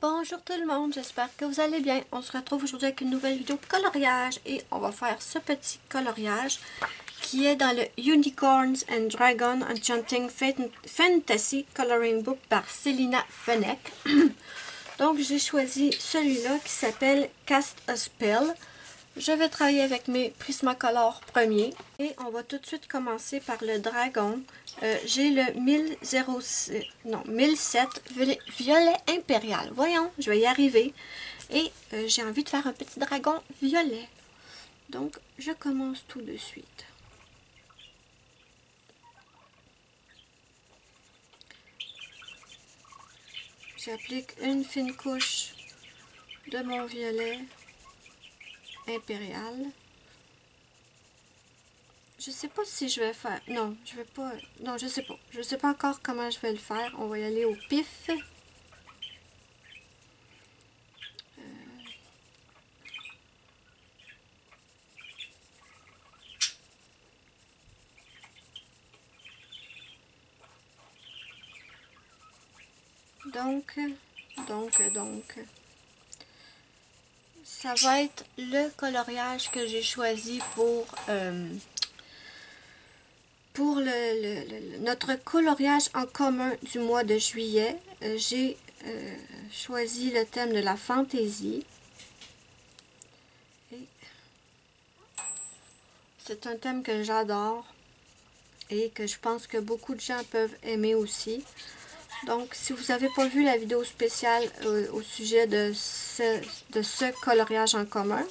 Bonjour tout le monde, j'espère que vous allez bien. On se retrouve aujourd'hui avec une nouvelle vidéo de coloriage et on va faire ce petit coloriage qui est dans le Unicorns and Dragons Enchanting Fantasy Coloring Book par Célina Fenech. Donc j'ai choisi celui-là qui s'appelle Cast a Spell. Je vais travailler avec mes Prismacolor premiers et on va tout de suite commencer par le dragon. J'ai le 1007 violet impérial. Voyons, je vais y arriver. Et j'ai envie de faire un petit dragon violet. Donc, je commence tout de suite. J'applique une fine couche de mon violet impérial. Je sais pas si je vais faire... Non, je vais pas... Non, je sais pas. Je sais pas encore comment je vais le faire. On va y aller au pif. Donc, ça va être le coloriage que j'ai choisi pour notre coloriage en commun du mois de juillet. J'ai choisi le thème de la fantaisie. C'est un thème que j'adore et que je pense que beaucoup de gens peuvent aimer aussi. Donc, si vous n'avez pas vu la vidéo spéciale au sujet de ce coloriage en commun,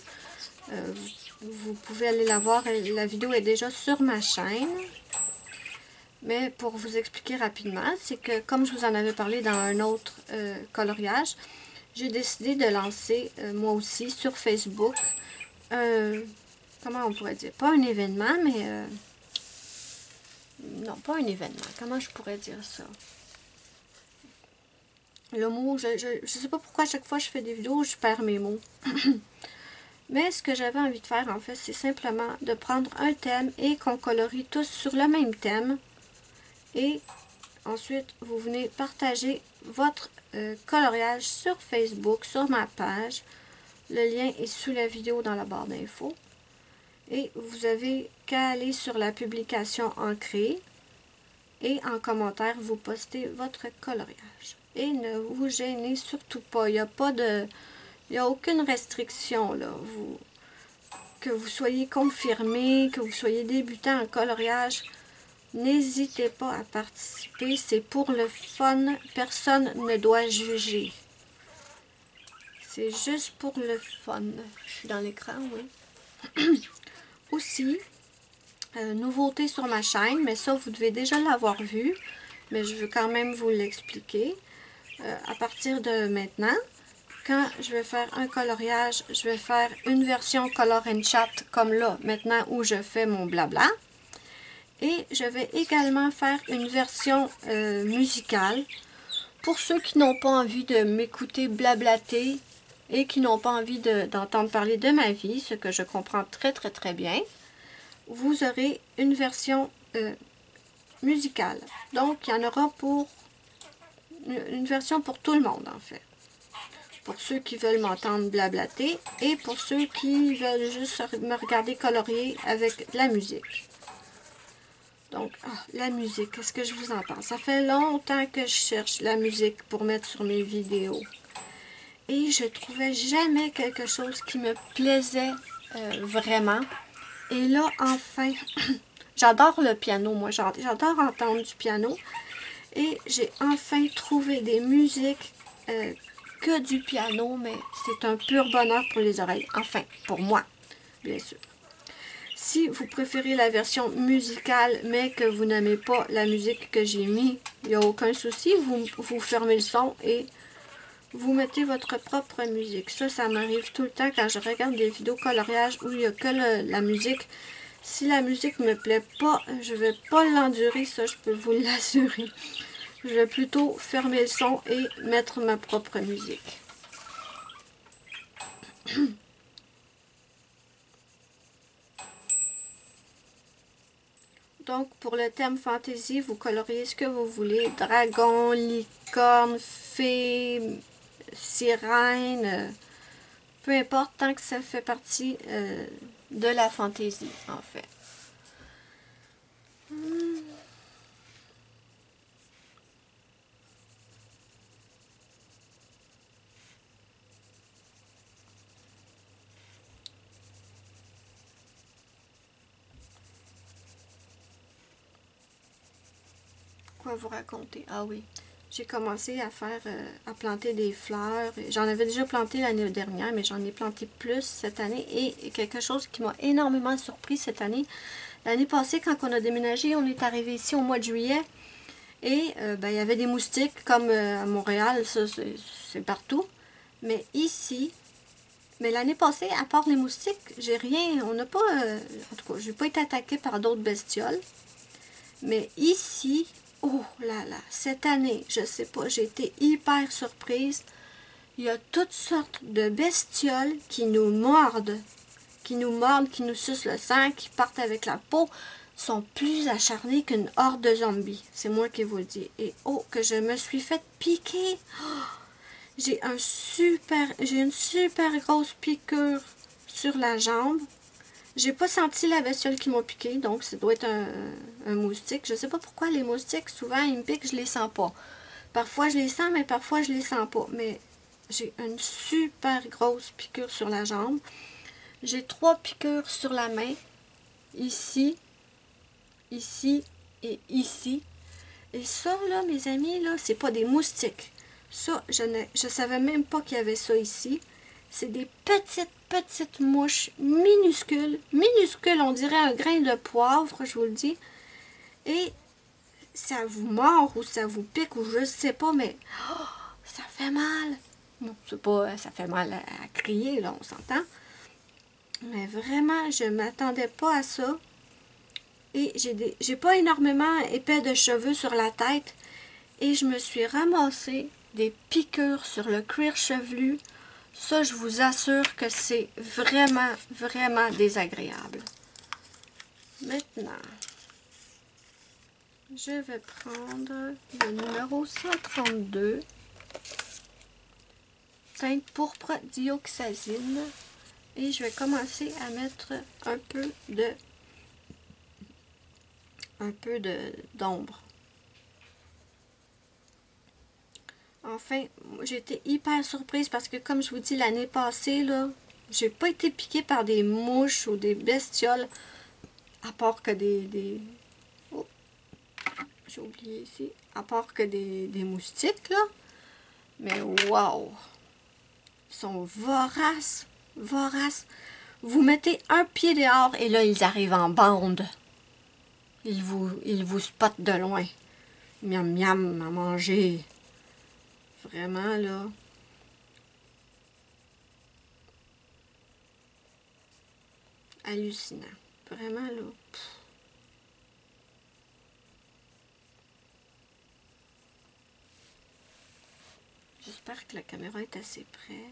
vous pouvez aller la voir. La vidéo est déjà sur ma chaîne. Mais pour vous expliquer rapidement, c'est que comme je vous en avais parlé dans un autre coloriage, j'ai décidé de lancer moi aussi sur Facebook comment on pourrait dire, pas un événement, mais non, pas un événement, comment je pourrais dire ça? Le mot, je sais pas pourquoi à chaque fois que je fais des vidéos, je perds mes mots. Mais ce que j'avais envie de faire, en fait, c'est simplement de prendre un thème et qu'on colorie tous sur le même thème. Et ensuite, vous venez partager votre coloriage sur Facebook, sur ma page. Le lien est sous la vidéo dans la barre d'infos. Et vous avez qu'à aller sur la publication ancrée. Et en commentaire, vous postez votre coloriage. Et ne vous gênez surtout pas. Il n'y a aucune restriction, là. Que vous soyez confirmé, que vous soyez débutant en coloriage, n'hésitez pas à participer. C'est pour le fun. Personne ne doit juger. C'est juste pour le fun. Je suis dans l'écran, oui. Aussi, nouveauté sur ma chaîne, mais ça, vous devez déjà l'avoir vu. Mais je veux quand même vous l'expliquer. À partir de maintenant, quand je vais faire un coloriage, je vais faire une version Color and Chat comme là, maintenant où je fais mon blabla. Et je vais également faire une version musicale pour ceux qui n'ont pas envie de m'écouter blablater et qui n'ont pas envie d'entendre parler de ma vie, ce que je comprends très très très bien. Vous aurez une version musicale. Donc, il y en aura pour une version pour tout le monde, en fait. Pour ceux qui veulent m'entendre blablater et pour ceux qui veulent juste me regarder colorier avec la musique. Donc, la musique, qu'est-ce que je vous en parle? Ça fait longtemps que je cherche la musique pour mettre sur mes vidéos. Et je trouvais jamais quelque chose qui me plaisait vraiment. Et là, enfin, j'adore le piano, moi, j'adore entendre du piano. Et j'ai enfin trouvé des musiques que du piano, mais c'est un pur bonheur pour les oreilles. Enfin, pour moi, bien sûr. Si vous préférez la version musicale, mais que vous n'aimez pas la musique que j'ai mis, il n'y a aucun souci. Vous fermez le son et vous mettez votre propre musique. Ça m'arrive tout le temps quand je regarde des vidéos coloriage où il n'y a que la musique. Si la musique ne me plaît pas, je ne vais pas l'endurer, ça je peux vous l'assurer. Je vais plutôt fermer le son et mettre ma propre musique. Donc, pour le thème fantasy, vous coloriez ce que vous voulez. Dragon, licorne, fée, sirène, peu importe, tant que ça fait partie de la fantaisie, en fait. Quoi vous raconter? Ah oui, j'ai commencé à à planter des fleurs. J'en avais déjà planté l'année dernière, mais j'en ai planté plus cette année. Et quelque chose qui m'a énormément surpris cette année. L'année passée, quand on a déménagé, on est arrivé ici au mois de juillet. Et ben, il y avait des moustiques, comme à Montréal, ça c'est partout. Mais ici, mais l'année passée, à part les moustiques, j'ai rien, on n'a pas, en tout cas, j'ai pas été attaquée par d'autres bestioles. Mais ici, oh là là, cette année, je sais pas, j'ai été hyper surprise. Il y a toutes sortes de bestioles qui nous mordent, qui nous sucent le sang, qui partent avec la peau, sont plus acharnées qu'une horde de zombies. C'est moi qui vous le dis. Et oh, que je me suis fait piquer. Oh, j'ai une super grosse piqûre sur la jambe. J'ai pas senti la bestiole qui m'a piqué, donc ça doit être un moustique. Je sais pas pourquoi les moustiques, souvent ils me piquent, je les sens pas. Parfois je les sens, mais parfois je les sens pas. Mais j'ai une super grosse piqûre sur la jambe. J'ai 3 piqûres sur la main. Ici, ici et ici. Et ça, là, mes amis, là, c'est pas des moustiques. Ça, je savais même pas qu'il y avait ça ici. C'est des petites mouches minuscules. Minuscules, on dirait un grain de poivre, je vous le dis. Et ça vous mord ou ça vous pique ou je sais pas, mais oh, ça fait mal. Bon, c'est pas, ça fait mal à crier, là, on s'entend. Mais vraiment, je m'attendais pas à ça. Et j'ai pas énormément épais de cheveux sur la tête. Et je me suis ramassé des piqûres sur le cuir chevelu. Ça, je vous assure que c'est vraiment désagréable. Maintenant, je vais prendre le numéro 132, teinte pourpre dioxazine, et je vais commencer à mettre un peu d'ombre. Enfin, j'ai été hyper surprise parce que, comme je vous dis, l'année passée, là, j'ai pas été piquée par des mouches ou des bestioles, à part que oh, j'ai oublié ici. À part que des moustiques, là. Mais waouh! Ils sont voraces, voraces. Vous mettez un pied dehors et là, ils arrivent en bande. Ils vous spotent de loin. Miam, miam, à manger. Vraiment, là. Hallucinant. Vraiment, là. J'espère que la caméra est assez près.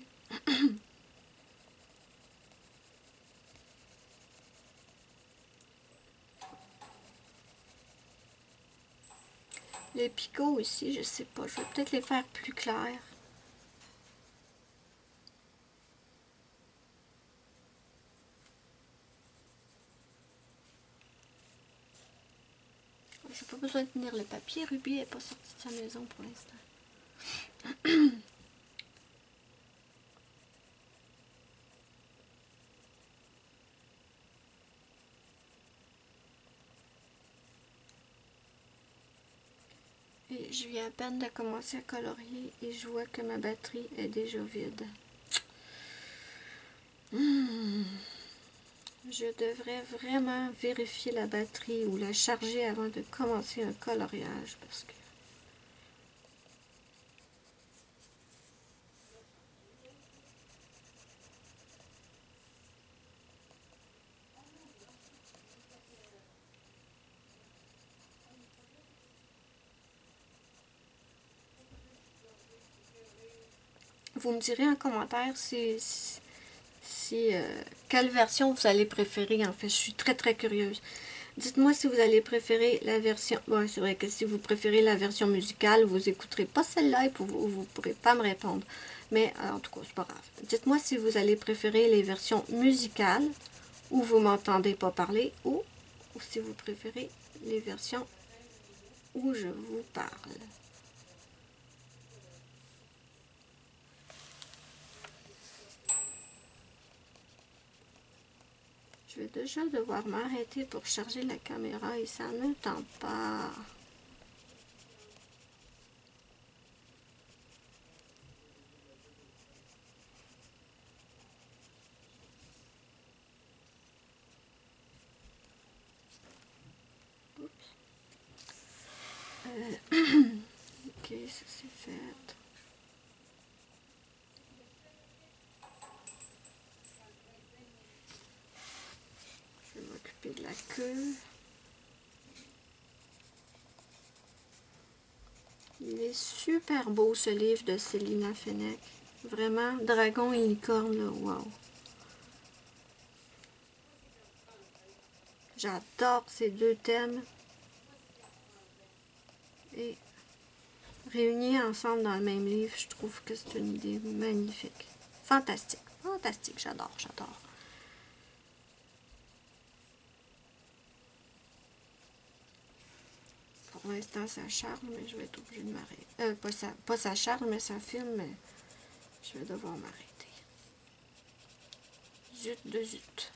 Les picots aussi, je sais pas. Je vais peut-être les faire plus clairs. J'ai pas besoin de tenir le papier. Ruby n'est pas sortie de sa maison pour l'instant. Et je viens à peine de commencer à colorier et je vois que ma batterie est déjà vide. Je devrais vraiment vérifier la batterie ou la charger avant de commencer un coloriage parce que vous me direz en commentaire quelle version vous allez préférer. En fait, je suis très curieuse. Dites-moi si vous allez préférer la version... Bon, c'est vrai que si vous préférez la version musicale, vous n'écouterez pas celle-là et vous ne pourrez pas me répondre. Mais en tout cas, c'est pas grave. Dites-moi si vous allez préférer les versions musicales où vous m'entendez pas parler ou si vous préférez les versions où je vous parle. Je vais déjà devoir m'arrêter pour charger la caméra et ça ne tente pas. Ok, ça c'est fait. Je vais m'occuper de la queue. Il est super beau ce livre de Célina Fenech. Vraiment, dragon et licorne, là, wow. J'adore ces deux thèmes. Et réunis ensemble dans le même livre, je trouve que c'est une idée magnifique. Fantastique, fantastique, j'adore, j'adore. Pour l'instant, ça charge, mais je vais être obligée de m'arrêter. Pas ça charge, mais ça filme, mais je vais devoir m'arrêter. Zut de zut.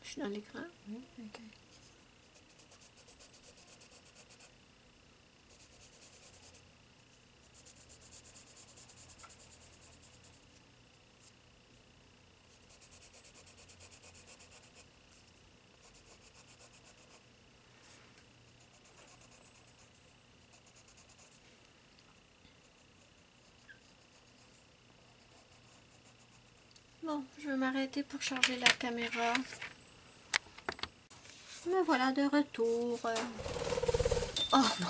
Je suis dans l'écran? Oui, ok. Bon, je vais m'arrêter pour charger la caméra. Me voilà de retour. Oh non!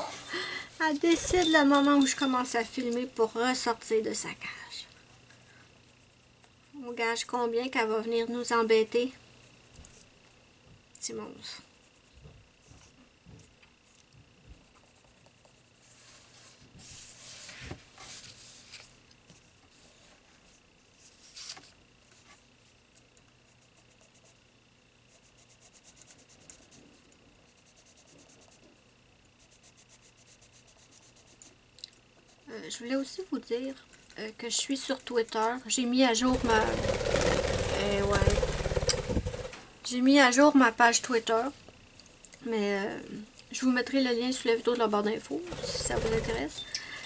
Elle décide le moment où je commence à filmer pour ressortir de sa cage. On gage combien qu'elle va venir nous embêter? C'est monstre. Je voulais aussi vous dire que je suis sur Twitter. J'ai mis à jour ma... ouais. J'ai mis à jour ma page Twitter. Mais je vous mettrai le lien sous la vidéo de la barre d'infos si ça vous intéresse.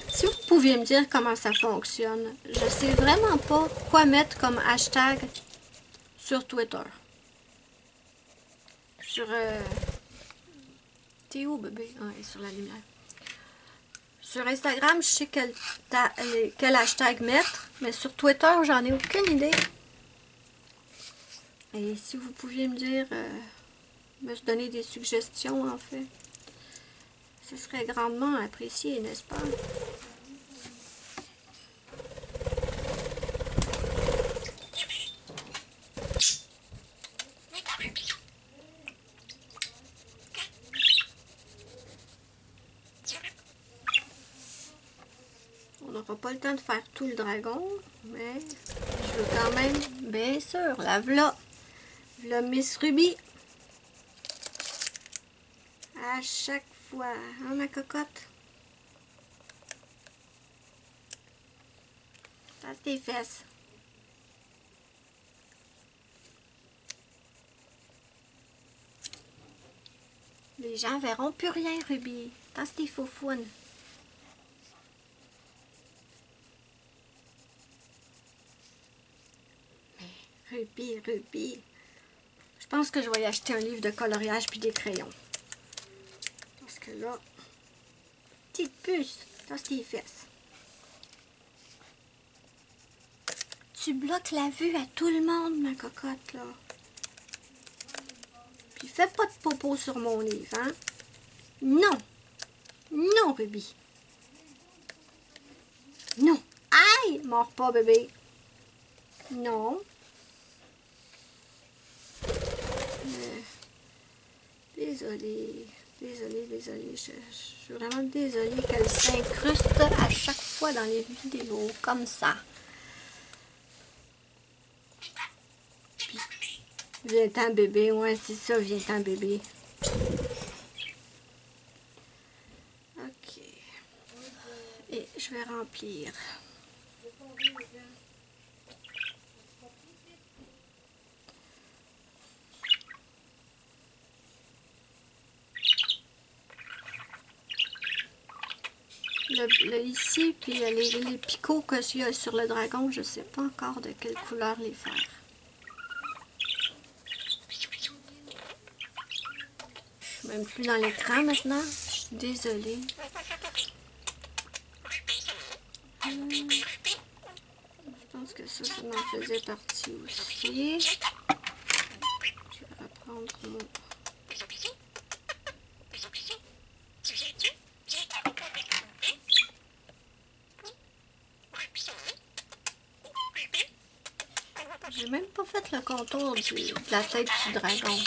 Si vous pouviez me dire comment ça fonctionne, je sais vraiment pas quoi mettre comme hashtag sur Twitter. Sur... T'es où, bébé? Ah, sur la lumière. Sur Instagram, je sais quel hashtag mettre, mais sur Twitter, j'en ai aucune idée. Et si vous pouviez me dire, me donner des suggestions, en fait, ce serait grandement apprécié, n'est-ce pas? On n'aura pas le temps de faire tout le dragon, mais je veux quand même, bien sûr, la v'là. V'là Miss Ruby. À chaque fois, hein, ma cocotte? Passe tes fesses. Les gens verront plus rien, Ruby. Parce que t'es foufoune. Mais Ruby. Je pense que je vais y acheter un livre de coloriage puis des crayons. Parce que là, petite puce, dans tes fesses. Tu bloques la vue à tout le monde, ma cocotte, là. Puis fais pas de popo sur mon livre, hein? Non! Non, Ruby! Non! Aïe! Mords pas, bébé! Non! Désolée. Je suis vraiment désolée qu'elle s'incruste à chaque fois dans les vidéos, comme ça. Viens-t'en, bébé. Ouais, c'est ça, viens-t'en, bébé. Ok. Et je vais remplir. Ici, puis les picots qu'il y a sur le dragon, je ne sais pas encore de quelle couleur les faire. Je suis même plus dans l'écran maintenant. Je suis désolée. Je pense que ça m'en faisait partie aussi. Je vais reprendre mon... J'ai même pas fait le contour de la tête du dragon.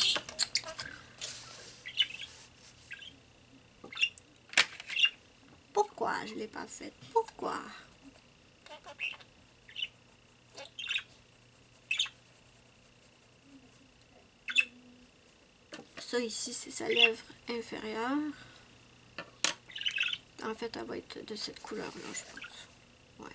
Pourquoi je ne l'ai pas fait? Pourquoi? Ça ici, c'est sa lèvre inférieure. En fait, elle va être de cette couleur-là, je pense. Ouais.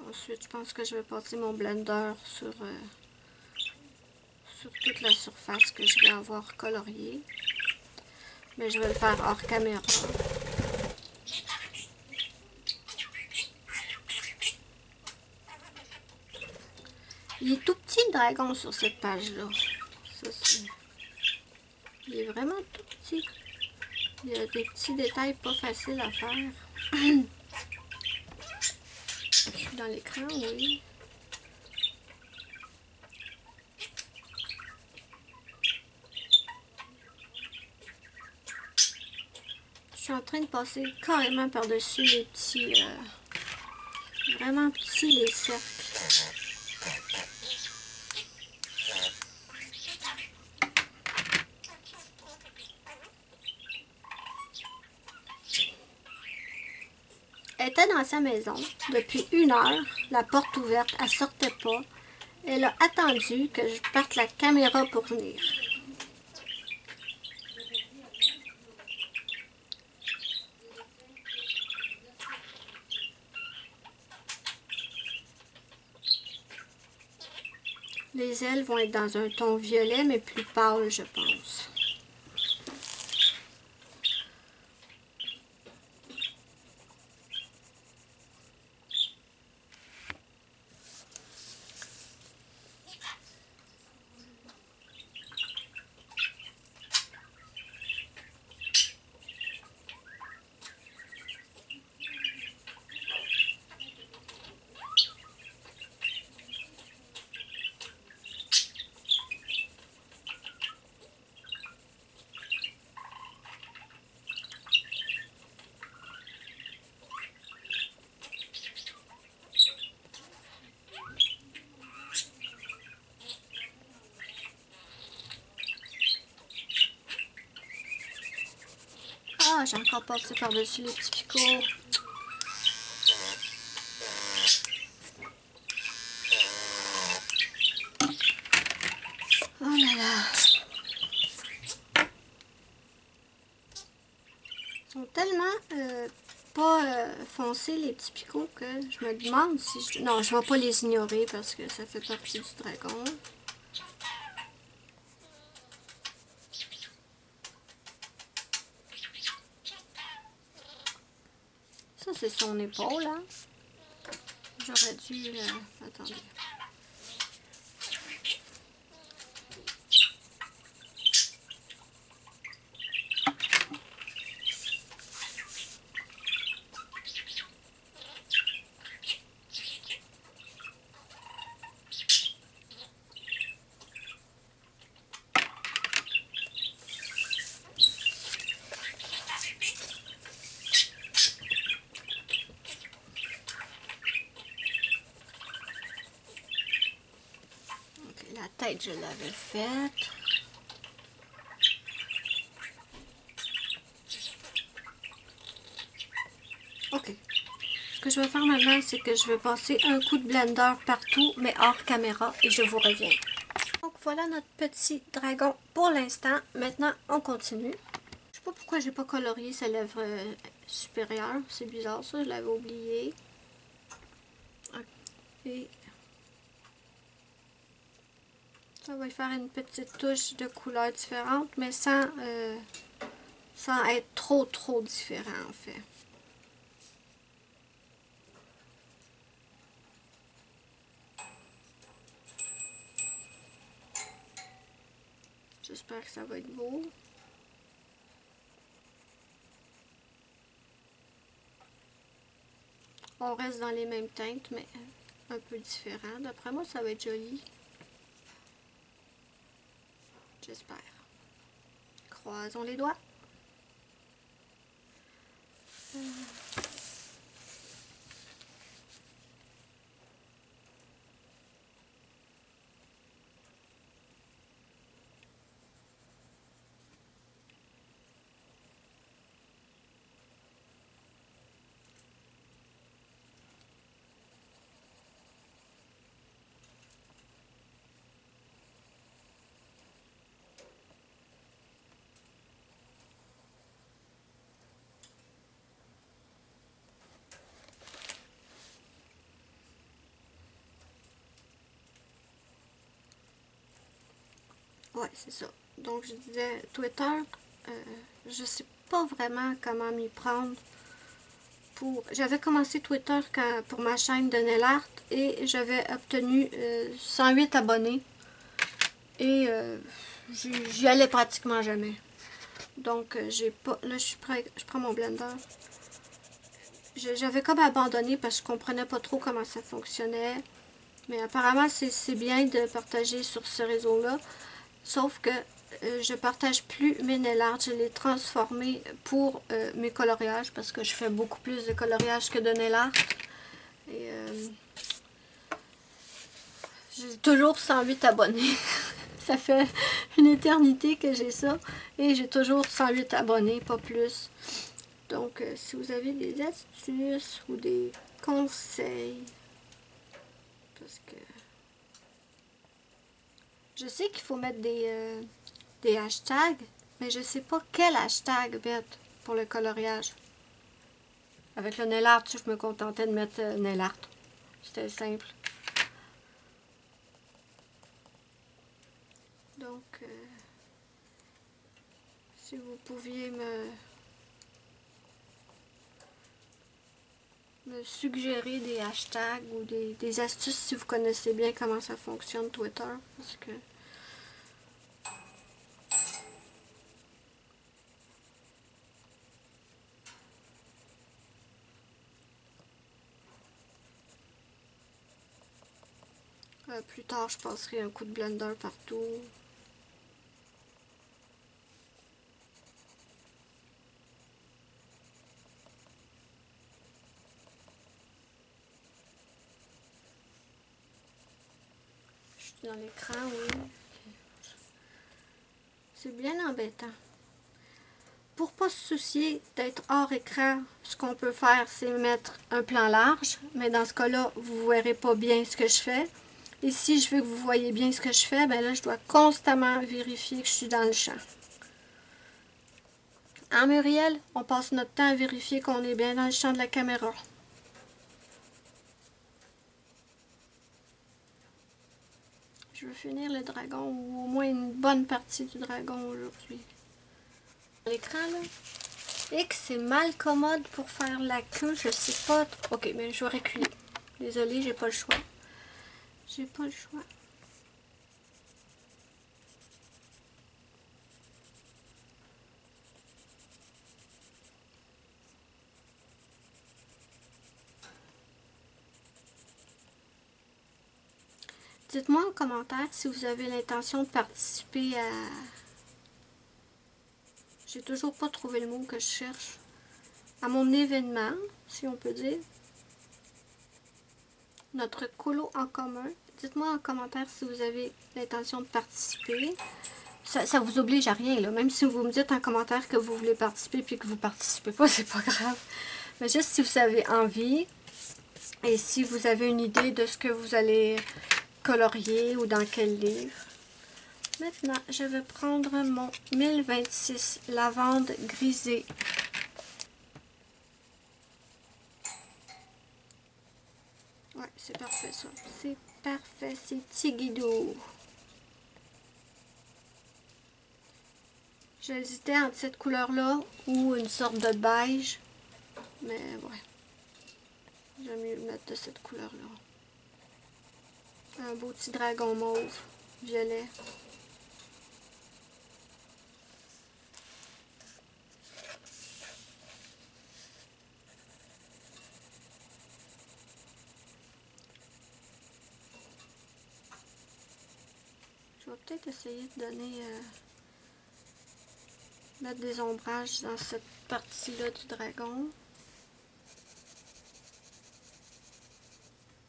Ensuite, je pense que je vais passer mon blender sur toute la surface que je vais avoir coloriée. Mais je vais le faire hors caméra. Il est tout petit le dragon sur cette page-là. Il est vraiment tout petit. Il y a des petits détails pas faciles à faire. Je suis dans l'écran, oui. Je suis en train de passer carrément par-dessus les petits... vraiment petits les cercles. Elle était dans sa maison depuis 1 heure, la porte ouverte, elle sortait pas. Elle a attendu que je parte la caméra pour venir. Les ailes vont être dans un ton violet, mais plus pâle, je pense. Ah, j'ai encore passé par-dessus les petits picots. Oh là là. Ils sont tellement pas foncés les petits picots que je me demande si je... Non, je vais pas les ignorer parce que ça fait partie du dragon. Ça, c'est son épaule, hein. J'aurais dû... attendez. Ok, la tête, je l'avais faite. Ok. Ce que je vais faire maintenant, c'est que je vais passer un coup de blender partout, mais hors caméra, et je vous reviens. Donc voilà notre petit dragon pour l'instant. Maintenant, on continue. Je sais pas pourquoi j'ai pas colorié sa lèvre supérieure. C'est bizarre ça, je l'avais oublié. Et ça va faire une petite touche de couleur différente, mais sans être trop différent en fait. J'espère que ça va être beau. On reste dans les mêmes teintes, mais un peu différent. D'après moi, ça va être joli. J'espère. Croisons les doigts. Ouais, c'est ça. Donc, je disais, Twitter, je sais pas vraiment comment m'y prendre. J'avais commencé Twitter pour ma chaîne de nail art et j'avais obtenu 108 abonnés. Et j'y allais pratiquement jamais. Donc, j'ai pas... Là, je prends mon blender. J'avais comme abandonné parce que je comprenais pas trop comment ça fonctionnait. Mais apparemment, c'est bien de partager sur ce réseau-là. Sauf que je partage plus mes nail art. Je l'ai transformé pour mes coloriages parce que je fais beaucoup plus de coloriage que de nail art. Et j'ai toujours 108 abonnés. Ça fait une éternité que j'ai ça. Et j'ai toujours 108 abonnés, pas plus. Donc, si vous avez des astuces ou des conseils, parce que je sais qu'il faut mettre des hashtags, mais je sais pas quel hashtag mettre pour le coloriage. Avec le nail art, je me contentais de mettre nail art. C'était simple. Donc, si vous pouviez me suggérer des hashtags ou des astuces si vous connaissez bien comment ça fonctionne Twitter, parce que plus tard je passerai un coup de blender partout. Je suis dans l'écran, oui. C'est bien embêtant. Pour pas se soucier d'être hors écran, ce qu'on peut faire, c'est mettre un plan large. Mais dans ce cas-là, vous ne verrez pas bien ce que je fais. Et si je veux que vous voyez bien ce que je fais, ben là, je dois constamment vérifier que je suis dans le champ. En Muriel, on passe notre temps à vérifier qu'on est bien dans le champ de la caméra. Je veux finir le dragon, ou au moins une bonne partie du dragon aujourd'hui. L'écran, là. Et que c'est mal commode pour faire la queue, je sais pas trop. Ok, mais je vais reculer. Désolée, j'ai pas le choix. J'ai pas le choix. Dites-moi en commentaire si vous avez l'intention de participer à... J'ai toujours pas trouvé le mot que je cherche. À mon événement, si on peut dire. Notre colo en commun. Dites-moi en commentaire si vous avez l'intention de participer. Ça vous oblige à rien, là. Même si vous me dites en commentaire que vous voulez participer puis que vous participez pas, c'est pas grave. Mais juste si vous avez envie et si vous avez une idée de ce que vous allez colorier ou dans quel livre. Maintenant, je vais prendre mon 1026 lavande grisée. Ouais, c'est parfait ça. C'est parfait, c'est Tigidou. J'hésitais entre cette couleur-là ou une sorte de beige. Mais ouais. J'aime mieux mettre de cette couleur-là. Un beau petit dragon mauve, violet. Je vais peut-être essayer de donner... mettre des ombrages dans cette partie-là du dragon.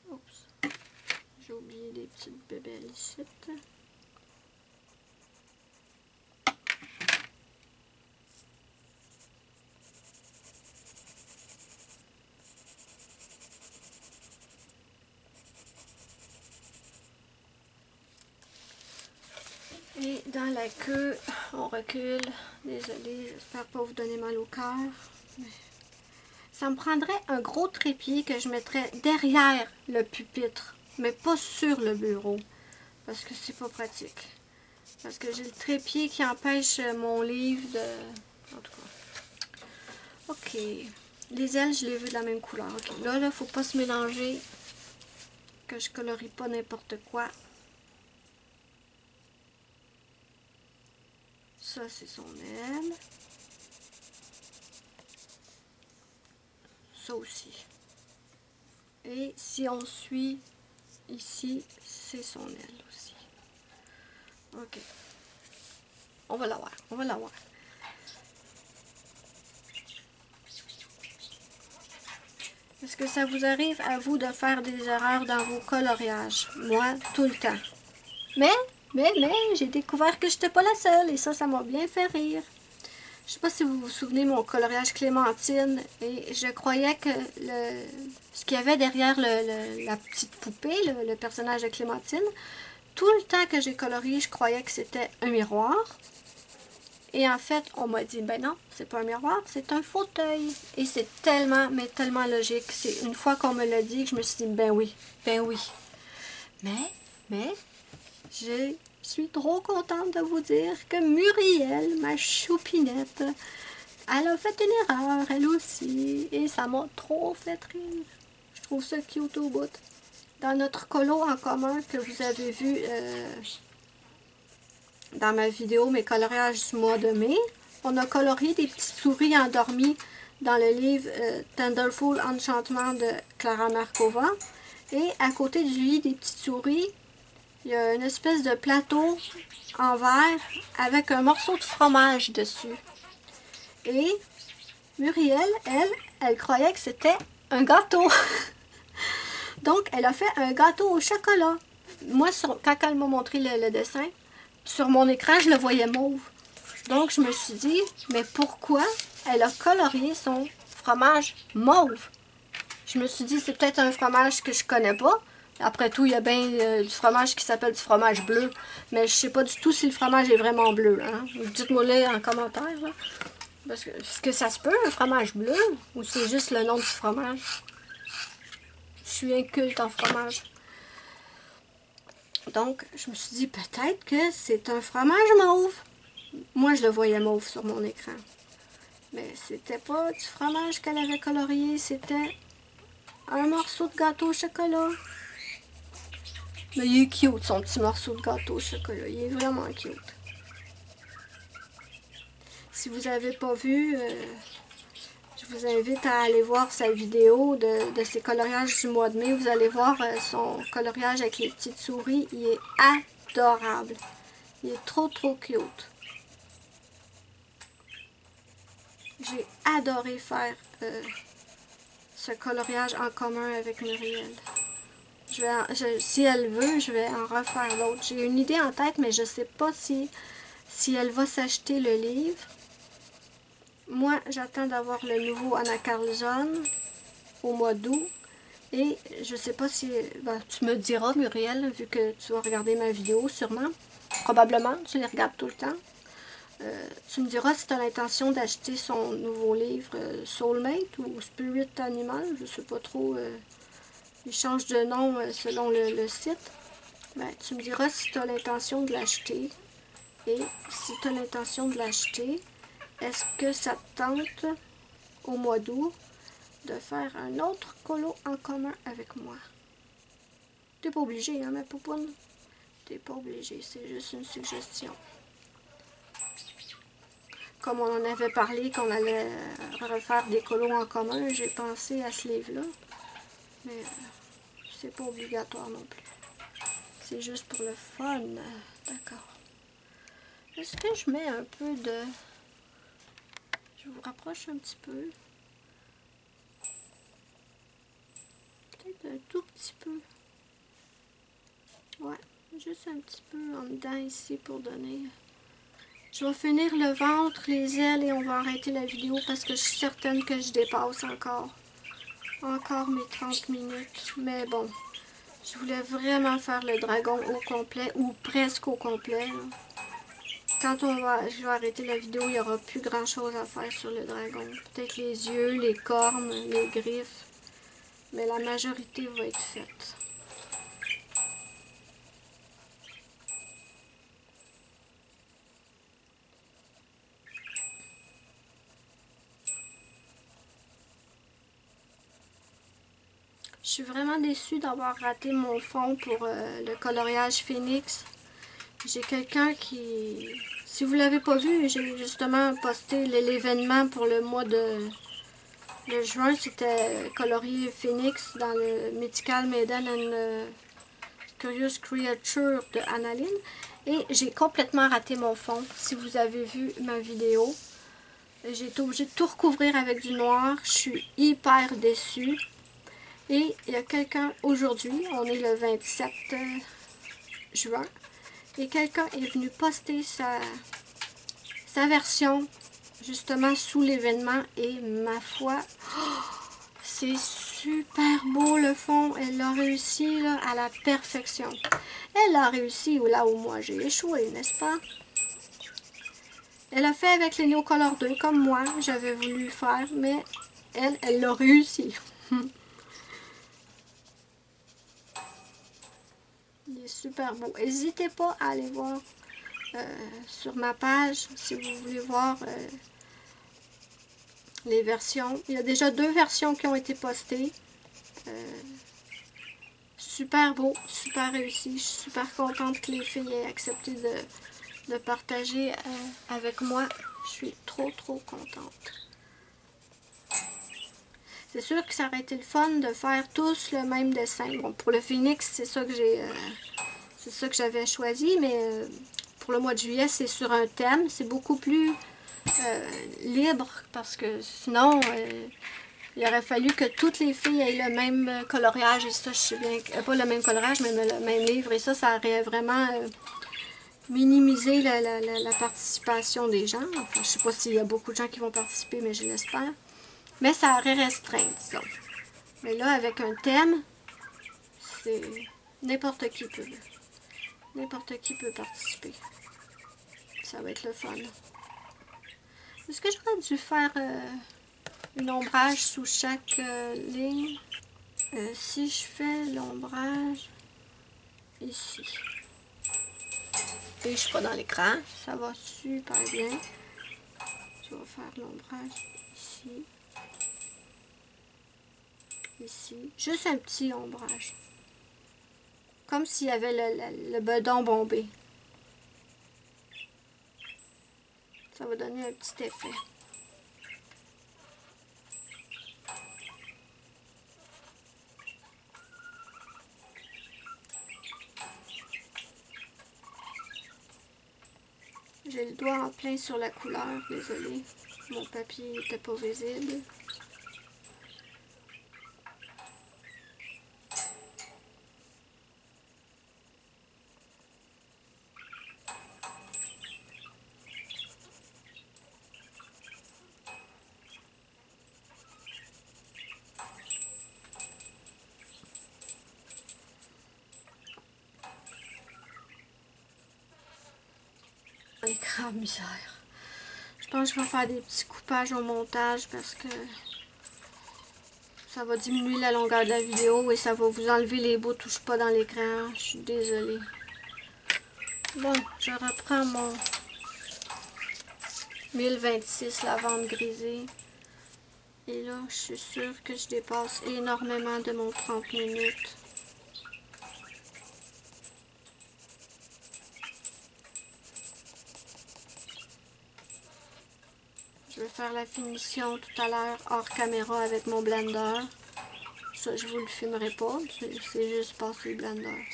Oups. J'ai oublié des petites bébelles ici. Et dans la queue, on recule. Désolée, j'espère pas vous donner mal au cœur. Ça me prendrait un gros trépied que je mettrais derrière le pupitre, mais pas sur le bureau, parce que c'est pas pratique. Parce que j'ai le trépied qui empêche mon livre de... En tout cas. Ok. Les ailes, je les veux de la même couleur. Ok. Là, faut pas se mélanger. Que je colorie pas n'importe quoi. Ça, c'est son aile. Ça aussi. Et si on suit ici, c'est son aile aussi. Ok. On va la voir. On va la voir. Est-ce que ça vous arrive à vous de faire des erreurs dans vos coloriages? Moi, tout le temps. Mais, j'ai découvert que je n'étais pas la seule et ça m'a bien fait rire. Je ne sais pas si vous vous souvenez de mon coloriage Clémentine et je croyais que ce qu'il y avait derrière la petite poupée, le personnage de Clémentine, tout le temps que j'ai colorié, je croyais que c'était un miroir. Et en fait, on m'a dit, ben non, c'est pas un miroir, c'est un fauteuil. Et c'est tellement, mais tellement logique. C'est une fois qu'on me l'a dit que je me suis dit, ben oui, ben oui. Mais, je suis trop contente de vous dire que Muriel, ma choupinette, elle a fait une erreur, elle aussi. Et ça m'a trop fait rire. Je trouve ça cute au bout. Dans notre colo en commun que vous avez vu... dans ma vidéo mes coloriages du mois de mai, on a colorié des petites souris endormies dans le livre Tenderful Enchantement de Clara Markova. Et à côté du lit des petites souris, il y a une espèce de plateau en verre avec un morceau de fromage dessus. Et Muriel, elle croyait que c'était un gâteau. Donc, elle a fait un gâteau au chocolat. Moi, quand elle m'a montré le dessin, sur mon écran, je le voyais mauve. Donc, je me suis dit, mais pourquoi elle a colorié son fromage mauve? Je me suis dit, c'est peut-être un fromage que je connais pas. Après tout, il y a bien du fromage qui s'appelle du fromage bleu. Mais je sais pas du tout si le fromage est vraiment bleu. Hein? Dites-moi-le en commentaire. Là. Parce que, est-ce que ça se peut, un fromage bleu? Ou c'est juste le nom du fromage? Je suis inculte en fromage. Donc, je me suis dit, peut-être que c'est un fromage mauve. Moi, je le voyais mauve sur mon écran. Mais c'était pas du fromage qu'elle avait colorié, c'était un morceau de gâteau au chocolat. Mais il est cute, son petit morceau de gâteau au chocolat. Il est vraiment cute. Si vous n'avez pas vu, je vous invite à aller voir sa vidéo de ses coloriages du mois de mai. Vous allez voir son coloriage avec les petites souris. Il est adorable. Il est trop cute. J'ai adoré faire ce coloriage en commun avec Muriel. Si elle veut, je vais en refaire d'autres. J'ai une idée en tête, mais je ne sais pas si elle va s'acheter le livre. Moi, j'attends d'avoir le nouveau Anna Carlson au mois d'août. Et je ne sais pas si... Ben, tu me diras, Muriel, vu que tu vas regarder ma vidéo, sûrement. Probablement, tu les regardes tout le temps. Tu me diras si tu as l'intention d'acheter son nouveau livre Soulmate ou Spirit Animal. Je ne sais pas trop. Il change de nom selon le site. Ben, tu me diras si tu as l'intention de l'acheter. Et si tu as l'intention de l'acheter, est-ce que ça te tente au mois d'août de faire un autre colo en commun avec moi? T'es pas obligé, hein, ma poupoune? T'es pas obligé, c'est juste une suggestion. Comme on en avait parlé qu'on allait refaire des colos en commun, j'ai pensé à ce livre-là. Mais c'est pas obligatoire non plus. C'est juste pour le fun. D'accord. Est-ce que je mets un peu de... Je vous rapproche un petit peu. Peut-être un tout petit peu. Ouais, juste un petit peu en dedans ici pour donner... Je vais finir le ventre, les ailes et on va arrêter la vidéo parce que je suis certaine que je dépasse encore mes 30 minutes. Mais bon, je voulais vraiment faire le dragon au complet ou presque au complet. Là. Quand je vais arrêter la vidéo, il n'y aura plus grand chose à faire sur le dragon. Peut-être les yeux, les cornes, les griffes. Mais la majorité va être faite. Je suis vraiment déçue d'avoir raté mon fond pour le coloriage Phoenix. J'ai quelqu'un qui... Si vous ne l'avez pas vu, j'ai justement posté l'événement pour le mois de juin. C'était colorié Phoenix dans le Mythical Maiden and Curious Creature de Annalyn. Et j'ai complètement raté mon fond. Si vous avez vu ma vidéo, j'ai été obligée de tout recouvrir avec du noir. Je suis hyper déçue. Et il y a quelqu'un aujourd'hui, on est le 27 juin, et quelqu'un est venu poster sa version justement sous l'événement et ma foi, oh, c'est super beau le fond. Elle l'a réussi là, à la perfection. Elle a réussi là où moi j'ai échoué, n'est-ce pas? Elle a fait avec les Neocolor 2 comme moi, j'avais voulu faire, mais elle l'a réussi. Il est super beau. N'hésitez pas à aller voir sur ma page si vous voulez voir les versions. Il y a déjà 2 versions qui ont été postées. Super beau, super réussi. Je suis super contente que les filles aient accepté de partager avec moi. Je suis trop contente. C'est sûr que ça aurait été le fun de faire tous le même dessin. Bon, pour le Phoenix, c'est ça que j'avais choisi, mais pour le mois de juillet, c'est sur un thème. C'est beaucoup plus libre parce que sinon, il aurait fallu que toutes les filles aient le même coloriage. Et ça, je sais bien, pas le même coloriage, mais le même livre. Et ça aurait vraiment minimiser la participation des gens. Enfin, je sais pas s'il y a beaucoup de gens qui vont participer, mais je l'espère. Mais ça aurait restreint, disons. Mais là, avec un thème, c'est n'importe qui peut. N'importe qui peut participer. Ça va être le fun. Est-ce que j'aurais dû faire un ombrage sous chaque ligne? Si je fais l'ombrage ici, et je suis pas dans l'écran, ça va super bien. Je vais faire l'ombrage ici, ici, juste un petit ombrage, comme s'il y avait le bedon bombé. Ça va donner un petit effet. J'ai le doigt en plein sur la couleur, désolée. Mon papier n'était pas visible. L'écran misère. Je pense que je vais faire des petits coupages au montage parce que ça va diminuer la longueur de la vidéo et ça va vous enlever les bouts où je suis pas dans l'écran. Je suis désolée. Bon, je reprends mon 1026 lavande grisée. Et là, je suis sûre que je dépasse énormément de mon 30 minutes. Je vais faire la finition tout à l'heure hors caméra avec mon blender. Ça, je vous le filmerai pas. C'est juste passer le blender.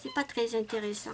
C'est pas très intéressant.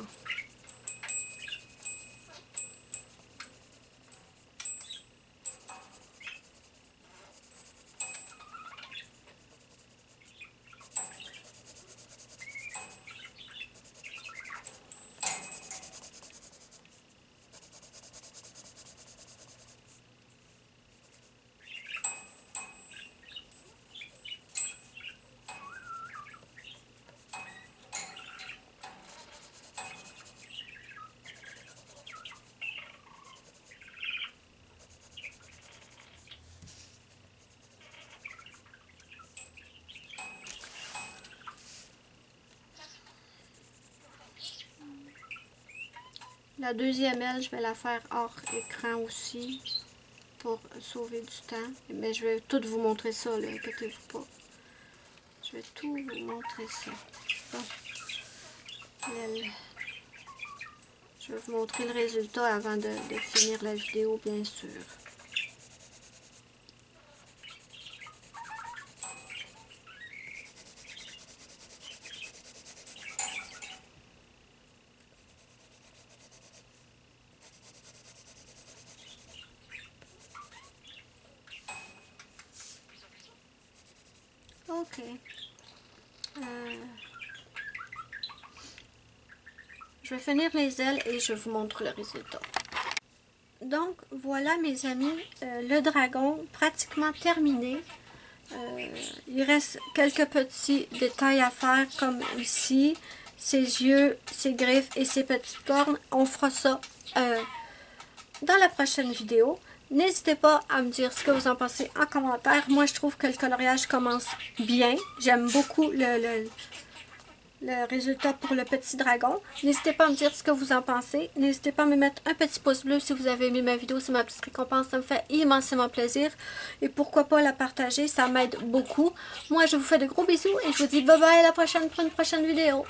La deuxième aile, je vais la faire hors écran aussi pour sauver du temps. Mais je vais tout vous montrer ça, là, inquiétez-vous pas. Je vais tout vous montrer ça. Bon. L'aile. Je vais vous montrer le résultat avant de finir la vidéo, bien sûr. Ok. Je vais finir les ailes et je vous montre le résultat. Donc voilà mes amis, le dragon pratiquement terminé. Il reste quelques petits détails à faire comme ici, ses yeux, ses griffes et ses petites cornes. On fera ça dans la prochaine vidéo. N'hésitez pas à me dire ce que vous en pensez en commentaire. Moi je trouve que le coloriage commence bien. J'aime beaucoup le résultat pour le petit dragon. N'hésitez pas à me dire ce que vous en pensez. N'hésitez pas à me mettre un petit pouce bleu si vous avez aimé ma vidéo. C'est ma petite récompense. Ça me fait immensément plaisir. Et pourquoi pas la partager. Ça m'aide beaucoup. Moi, je vous fais de gros bisous et je vous dis bye bye à la prochaine pour une prochaine vidéo.